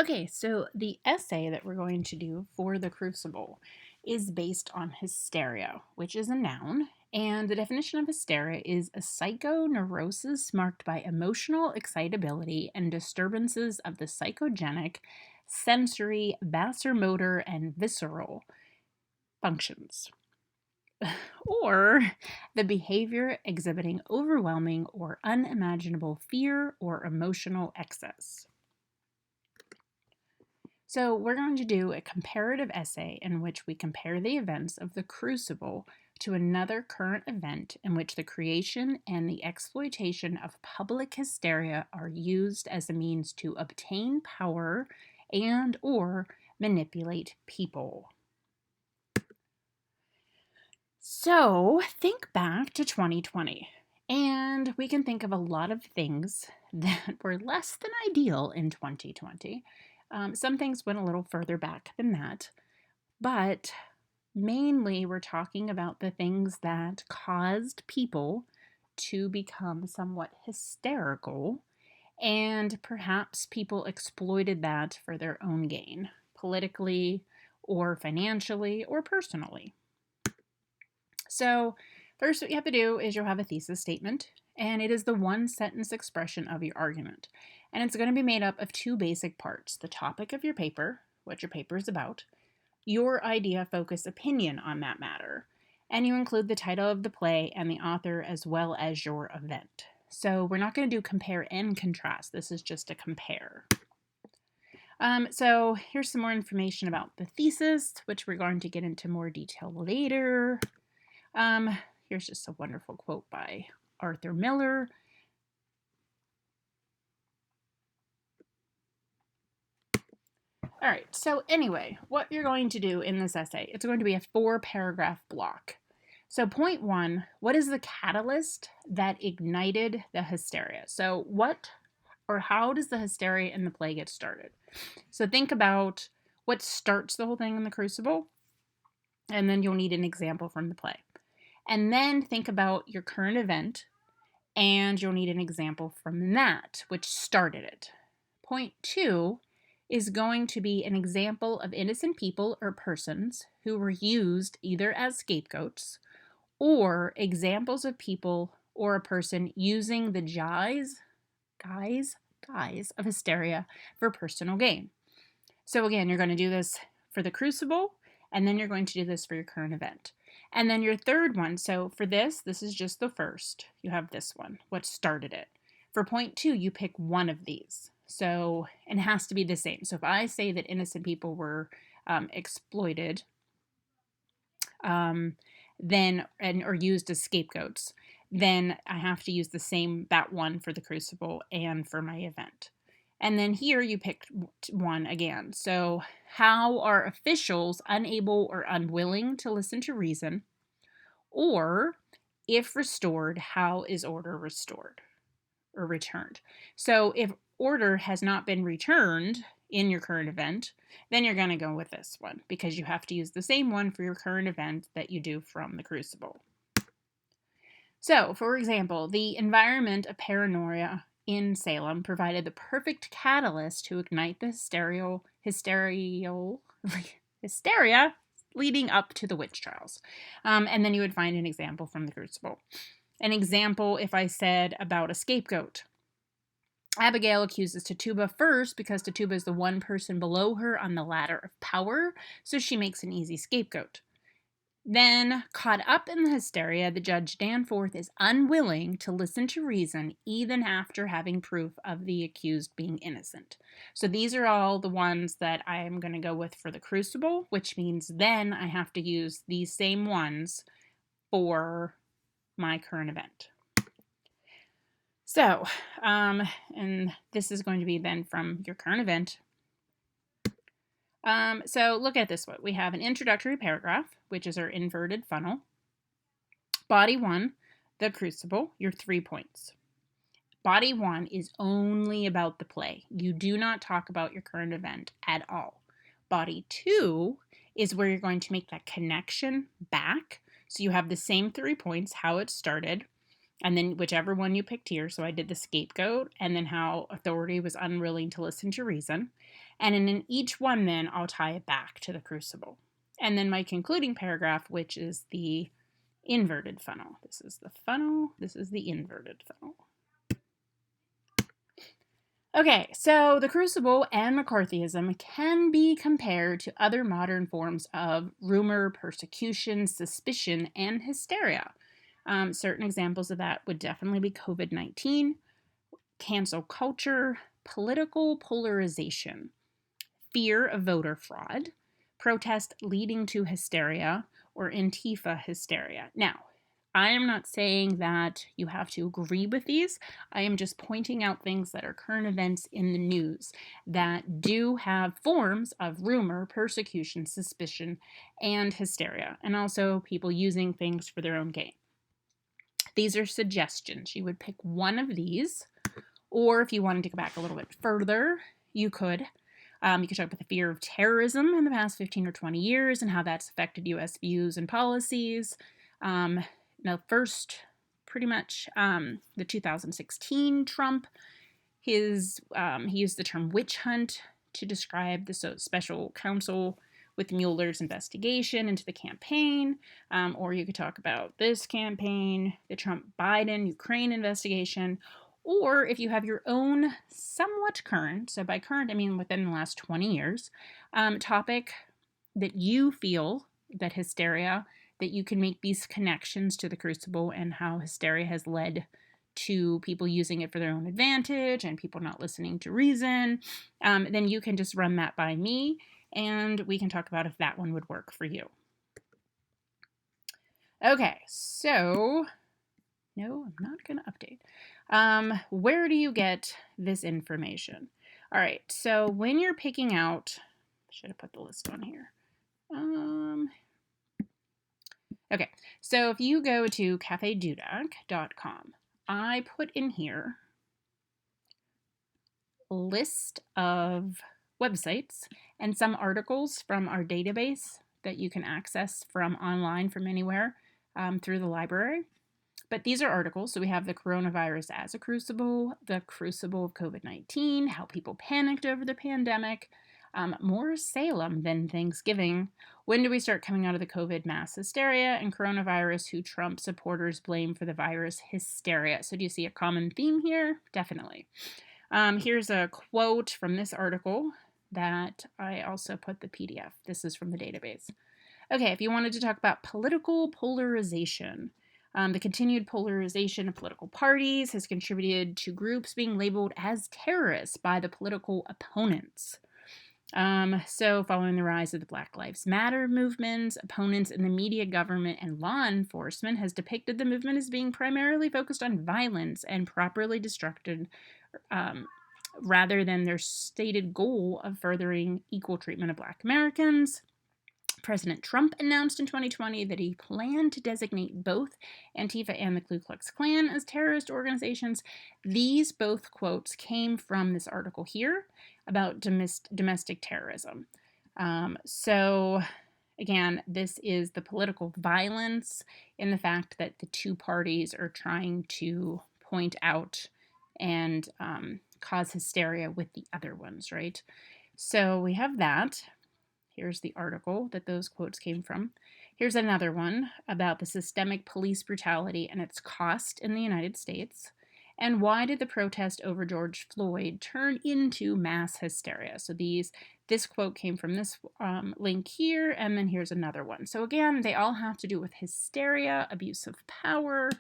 Okay, so the essay that we're going to do for the Crucible is based on hysteria, which is a noun. And the definition of hysteria is a psychoneurosis marked by emotional excitability and disturbances of the psychogenic, sensory, vasomotor, and visceral functions, or the behavior exhibiting overwhelming or unimaginable fear or emotional excess. So, we're going to do a comparative essay in which we compare the events of the Crucible to another current event in which the creation and the exploitation of public hysteria are used as a means to obtain power and or manipulate people. So, think back to 2020, and we can think of a lot of things that were less than ideal in 2020. Some things went a little further back than that, but mainly we're talking about the things that caused people to become somewhat hysterical, and perhaps people exploited that for their own gain, politically or financially or personally. So, first, what you have to do is you'll have a thesis statement, and it is the one sentence expression of your argument. And it's going to be made up of two basic parts: the topic of your paper, what your paper is about, your idea, focus, opinion on that matter, and you include the title of the play and the author as well as your event. So, we're not going to do compare and contrast, this is just a compare. So, here's some more information about the thesis, which we're going to get into more detail later. Here's just a wonderful quote by Arthur Miller. All right, so anyway, what you're going to do in this essay, it's going to be a 4-paragraph block. So point 1, what is the catalyst that ignited the hysteria? So what or how does the hysteria in the play get started? So think about what starts the whole thing in the Crucible, and then you'll need an example from the play. And then think about your current event, and you'll need an example from that, which started it. Point 2 is going to be an example of innocent people or persons who were used either as scapegoats or examples of people or a person using the guise of hysteria for personal gain. So again, you're going to do this for the Crucible, and then you're going to do this for your current event. And then your third one, so for this is just the first. You have this one, what started it. For point 2, you pick one of these. So, and it has to be the same. So if I say that innocent people were exploited, then or used as scapegoats, then I have to use that one for the Crucible and for my event. And then here you picked one again. So, how are officials unable or unwilling to listen to reason? Or, if restored, how is order restored or returned? So, if order has not been returned in your current event, then you're going to go with this one because you have to use the same one for your current event that you do from the Crucible. So, for example, the environment of paranoia in Salem provided the perfect catalyst to ignite the hysteria leading up to the witch trials. And then you would find an example from the Crucible. An example, if I said about a scapegoat. Abigail accuses Tituba first because Tituba is the one person below her on the ladder of power, so she makes an easy scapegoat. Then, caught up in the hysteria, the Judge Danforth is unwilling to listen to reason even after having proof of the accused being innocent. So these are all the ones that I am going to go with for the Crucible, which means then I have to use these same ones for my current event. So, and this is going to be then from your current event. So look at this one. We have an introductory paragraph, which is our inverted funnel. Body 1, the Crucible, your 3 points. Body 1 is only about the play. You do not talk about your current event at all. Body 2 is where you're going to make that connection back. So you have the same 3 points, how it started, and then whichever one you picked here. So I did the scapegoat, and then how authority was unwilling to listen to reason. And in each one, then, I'll tie it back to the Crucible. And then my concluding paragraph, which is the inverted funnel. This is the funnel. This is the inverted funnel. Okay, so the Crucible and McCarthyism can be compared to other modern forms of rumor, persecution, suspicion, and hysteria. Certain examples of that would definitely be COVID-19, cancel culture, political polarization, fear of voter fraud, protest leading to hysteria, or Antifa hysteria. Now, I am not saying that you have to agree with these. I am just pointing out things that are current events in the news that do have forms of rumor, persecution, suspicion, and hysteria, and also people using things for their own gain. These are suggestions. You would pick one of these, or if you wanted to go back a little bit further, you could. You could talk about the fear of terrorism in the past 15 or 20 years and how that's affected U.S. views and policies. Now, first, pretty much the 2016 Trump, he used the term witch hunt to describe the special counsel with Mueller's investigation into the campaign. Or you could talk about this campaign, the Trump-Biden Ukraine investigation. Or if you have your own somewhat current, so by current I mean within the last 20 years, topic that you feel that hysteria, that you can make these connections to the Crucible and how hysteria has led to people using it for their own advantage and people not listening to reason, then you can just run that by me and we can talk about if that one would work for you. Okay, so, no, I'm not going to update. Where do you get this information? All right, so when you're picking out, should have put the list on here. Okay, so if you go to cafedudac.com, I put in here a list of websites and some articles from our database that you can access from online from anywhere through the library. But these are articles, so we have the coronavirus as a crucible, the crucible of COVID-19, how people panicked over the pandemic, more Salem than Thanksgiving, when do we start coming out of the COVID mass hysteria, and coronavirus, who Trump supporters blame for the virus hysteria. So do you see a common theme here? Definitely. Here's a quote from this article that I also put the PDF. This is from the database. Okay, if you wanted to talk about political polarization, the continued polarization of political parties has contributed to groups being labeled as terrorists by the political opponents. So following the rise of the Black Lives Matter movement, opponents in the media, government, and law enforcement has depicted the movement as being primarily focused on violence and properly destructive, rather than their stated goal of furthering equal treatment of Black Americans. President Trump announced in 2020 that he planned to designate both Antifa and the Ku Klux Klan as terrorist organizations. These both quotes came from this article here about domestic terrorism. So again, this is the political violence in the fact that the two parties are trying to point out and cause hysteria with the other ones, right? So we have that. Here's the article that those quotes came from. Here's another one about the systemic police brutality and its cost in the United States. And why did the protest over George Floyd turn into mass hysteria? So this quote came from this link here, and then here's another one. So again, they all have to do with hysteria, abuse of power,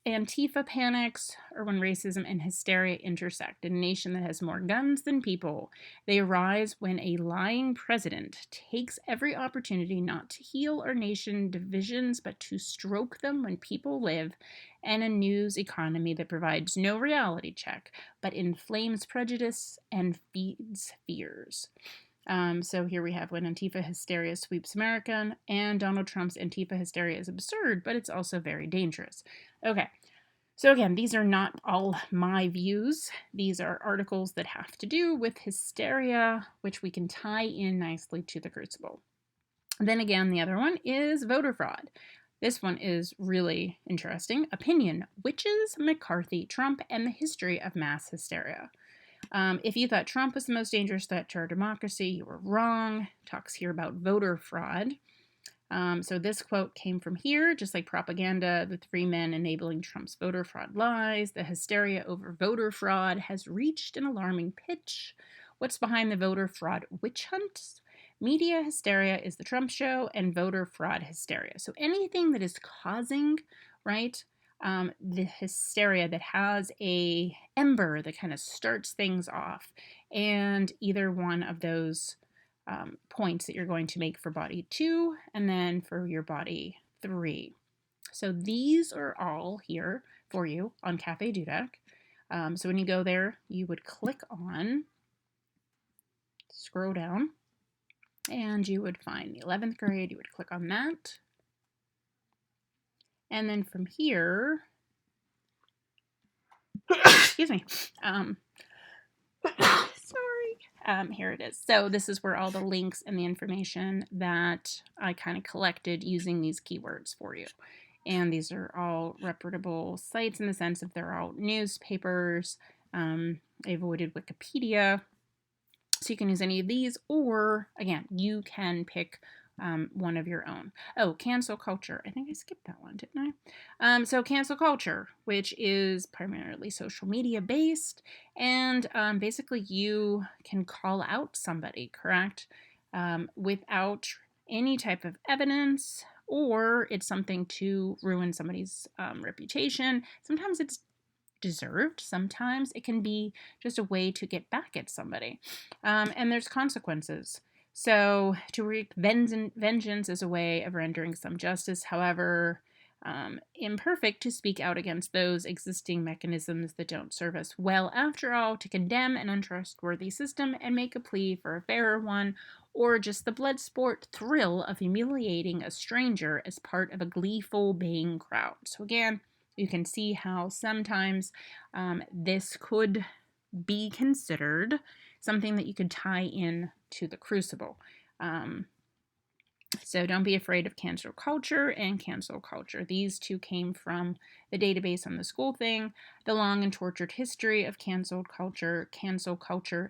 Antifa panics, or when racism and hysteria intersect. In a nation that has more guns than people, they arise when a lying president takes every opportunity not to heal our nation divisions, but to stroke them when people live, and a news economy that provides no reality check, but inflames prejudice and feeds fears. So here we have when Antifa hysteria sweeps America, and Donald Trump's Antifa hysteria is absurd, but it's also very dangerous. Okay, so again, these are not all my views. These are articles that have to do with hysteria, which we can tie in nicely to the Crucible. Then again, the other one is voter fraud. This one is really interesting. Opinion: witches, McCarthy, Trump, and the history of mass hysteria. If you thought Trump was the most dangerous threat to our democracy, you were wrong. Talks here about voter fraud. So this quote came from here, just like propaganda, the three men enabling Trump's voter fraud lies. The hysteria over voter fraud has reached an alarming pitch. What's behind the voter fraud witch hunt? Media hysteria is the Trump show, and voter fraud hysteria. So anything that is causing, right, the hysteria, that has a ember that kind of starts things off, and either one of those points that you're going to make for body 2 and then for your body 3. So these are all here for you on Cafe Dudac. So when you go there, you would click on, scroll down, and you would find the 11th grade. You would click on that. And then from here, excuse me, sorry, here it is. So this is where all the links and the information that I kind of collected using these keywords for you. And these are all reputable sites in the sense of they're all newspapers. I avoided Wikipedia. So you can use any of these, or again, you can pick one of your own. Oh, cancel culture. I think I skipped that one, didn't I? So cancel culture, which is primarily social media based, and basically you can call out somebody, correct? Without any type of evidence, or it's something to ruin somebody's reputation. Sometimes it's deserved. Sometimes it can be just a way to get back at somebody. And there's consequences. So to wreak vengeance is a way of rendering some justice, however imperfect, to speak out against those existing mechanisms that don't serve us well. After all, to condemn an untrustworthy system and make a plea for a fairer one, or just the blood sport thrill of humiliating a stranger as part of a gleeful baying crowd. So again, you can see how sometimes this could be considered something that you could tie in to the Crucible. So don't be afraid of cancel culture and cancel culture. These two came from the database on the school thing. The long and tortured history of cancel culture,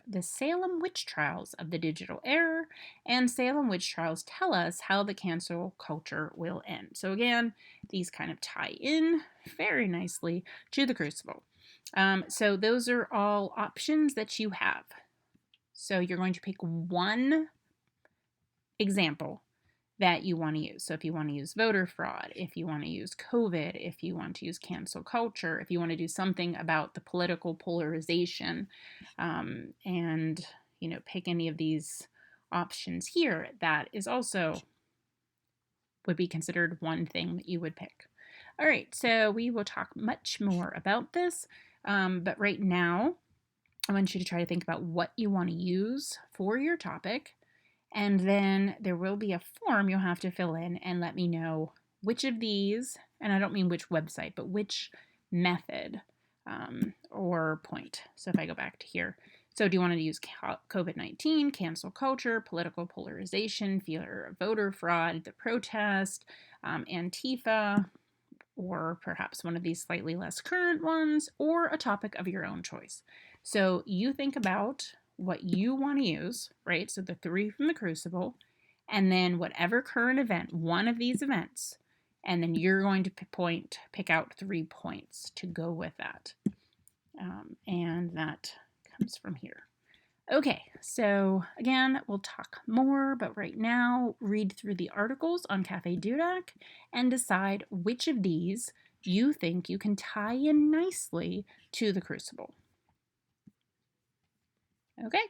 the Salem witch trials of the digital era, and Salem witch trials tell us how the cancel culture will end. So again, these kind of tie in very nicely to the Crucible. So those are all options that you have. So you're going to pick one example that you want to use. So if you want to use voter fraud, if you want to use COVID, if you want to use cancel culture, if you want to do something about the political polarization, and pick any of these options here, that is also would be considered one thing that you would pick. All right, so we will talk much more about this, but right now I want you to try to think about what you want to use for your topic. And then there will be a form you'll have to fill in and let me know which of these, and I don't mean which website, but which method or point. So if I go back to here, so do you want to use COVID-19, cancel culture, political polarization, fear of voter fraud, the protest, Antifa, or perhaps one of these slightly less current ones, or a topic of your own choice. So you think about what you want to use, right? So the 3 from the Crucible, and then whatever current event, one of these events, and then you're going to pick out 3 points to go with that. And that comes from here. Okay, so again, we'll talk more, but right now, read through the articles on Cafe Dudac and decide which of these you think you can tie in nicely to the Crucible. Okay.